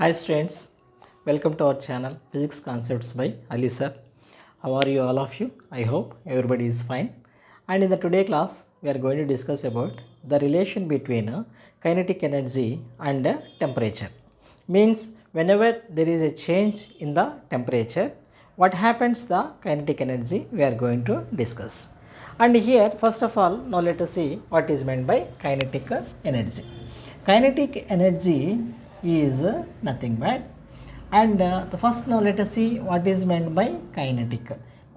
Hi students, welcome to our channel Physics Concepts by Ali sir. How are you all of you? I hope everybody is fine. And in the today class, we are going to discuss about the relation between kinetic energy and temperature. Means whenever there is a change in the temperature, what happens the kinetic energy we are going to discuss. And here first of all, now let us see what is meant by kinetic energy. Kinetic energy is nothing but, and the first now let us see what is meant by kinetic.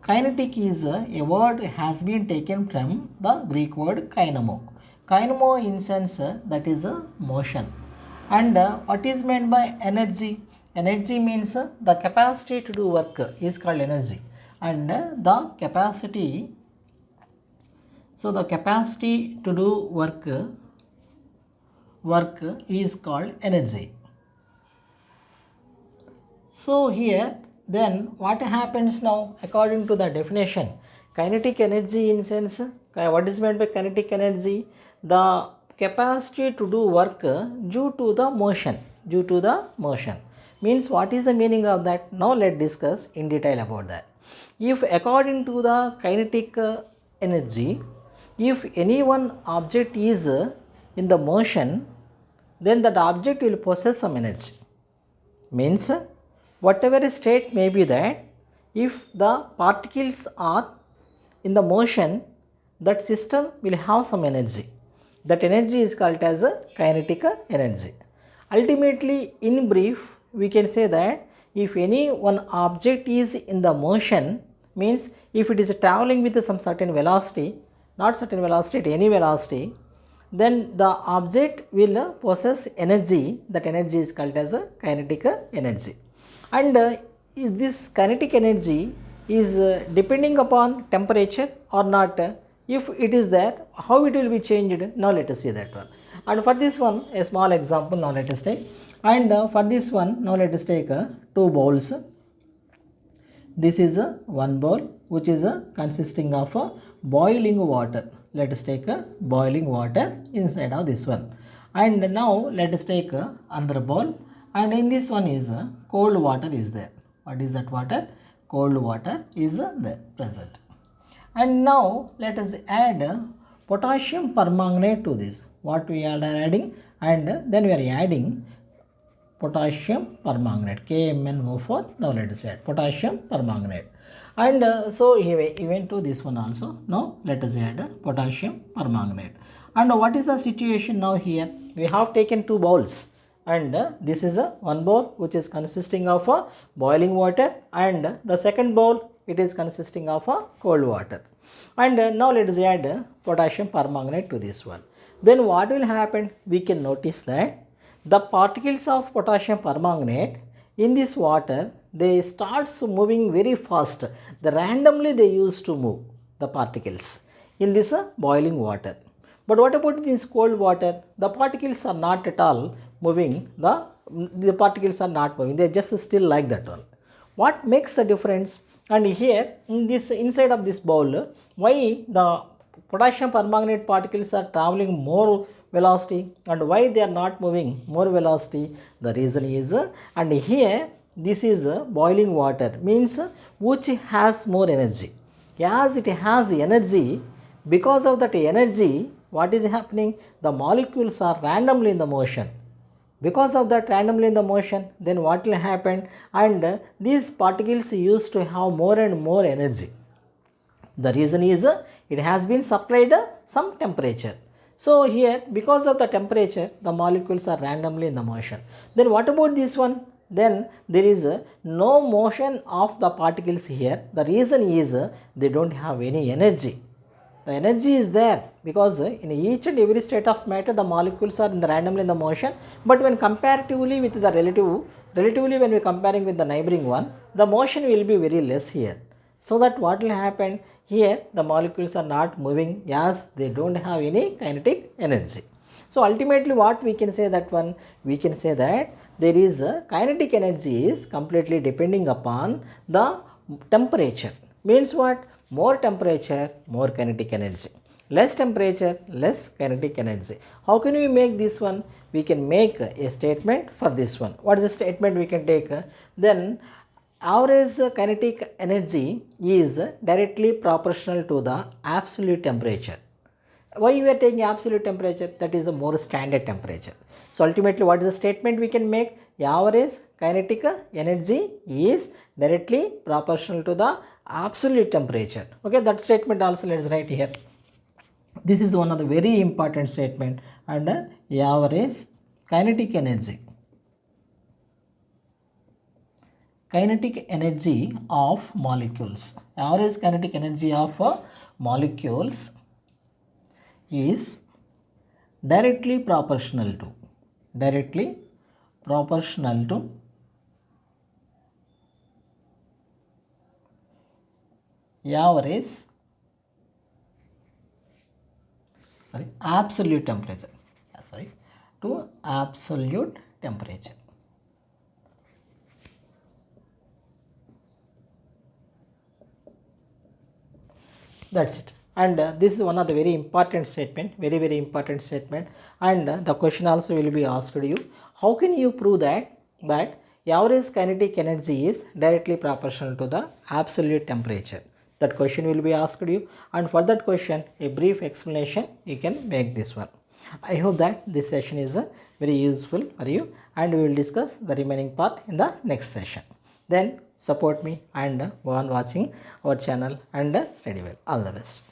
Kinetic is a word has been taken from the Greek word kynamo. Kynamo in sense that is motion. And what is meant by energy? Energy means the capacity to do work is called energy. And the capacity, so the capacity to do work is called energy. So here then what happens now according to the definition? Kinetic energy in sense, what is meant by kinetic energy? The capacity to do work due to the motion. Means what is the meaning of that? Now let's discuss in detail about that. If according to the kinetic energy, if any one object is in the motion, then that object will possess some energy. Means whatever state may be that, if the particles are in the motion, that system will have some energy. That energy is called as a kinetic energy. Ultimately, in brief, we can say that if any one object is in the motion, means if it is traveling with some certain velocity, not certain velocity, any velocity, then the object will possess energy. That energy is called as a kinetic energy. And this kinetic energy is depending upon temperature or not. If it is there, how it will be changed? Now let us see that one. And for this one, a small example now let us take. And for this one, now let us take two bowls. This is one bowl which is consisting of boiling water. Let us take boiling water inside of this one. And now let us take another bowl, and in this one is cold water is there. What is that water? Cold water is there present. And now let us add potassium permanganate to this. What we are adding? And then we are adding potassium permanganate, KMnO4. Now let us add potassium permanganate. And so even to this one also. Now let us add potassium permanganate. And what is the situation now here? We have taken two bowls, and this is one bowl which is consisting of boiling water, and the second bowl it is consisting of cold water. And now let us add potassium permanganate to this one. Then what will happen? We can notice that the particles of potassium permanganate in this water, they starts moving very fast. Randomly they used to move the particles in this boiling water. But what about this cold water? The particles are not at all moving. The particles are not moving. They are just still like that one. What makes the difference? And here in this inside of this bowl, why the potassium permanganate particles are traveling more velocity and why they are not moving more velocity? The reason is, and here this is boiling water, means which has more energy. As it has energy, because of that energy, what is happening? The molecules are randomly in the motion. Because of that randomly in the motion, then what will happen? And these particles used to have more and more energy. The reason is it has been supplied some temperature. So here, because of the temperature, the molecules are randomly in the motion. Then what about this one? Then there is no motion of the particles here. The reason is they don't have any energy. The energy is there because in each and every state of matter, the molecules are randomly in the motion. But when comparatively with the relatively when we are comparing with the neighboring one, the motion will be very less here. So that what will happen? Here the molecules are not moving as they don't have any kinetic energy. So ultimately what we can say that one? We can say that there is kinetic energy is completely depending upon the temperature. Means what? More temperature, more kinetic energy. less temperature, less kinetic energy. How can we make this one? We can make a statement for this one. What is the statement we can take? Then average kinetic energy is directly proportional to the absolute temperature. Why we are taking absolute temperature? That is the more standard temperature. So ultimately what is the statement we can make? Average kinetic energy is directly proportional to the absolute temperature. Okay, that statement also let us write here. This is one of the very important statement. And average kinetic energy of molecules. Average kinetic energy of molecules is directly proportional to average absolute temperature to absolute temperature. That's it. And this is one of the very important statement, very important statement. And the question also will be asked to you, how can you prove that average kinetic energy is directly proportional to the absolute temperature? That question will be asked to you, and for that question a brief explanation you can make this one. I hope that this session is very useful for you, and we will discuss the remaining part in the next session. Then support me and go on watching our channel and study well. All the best.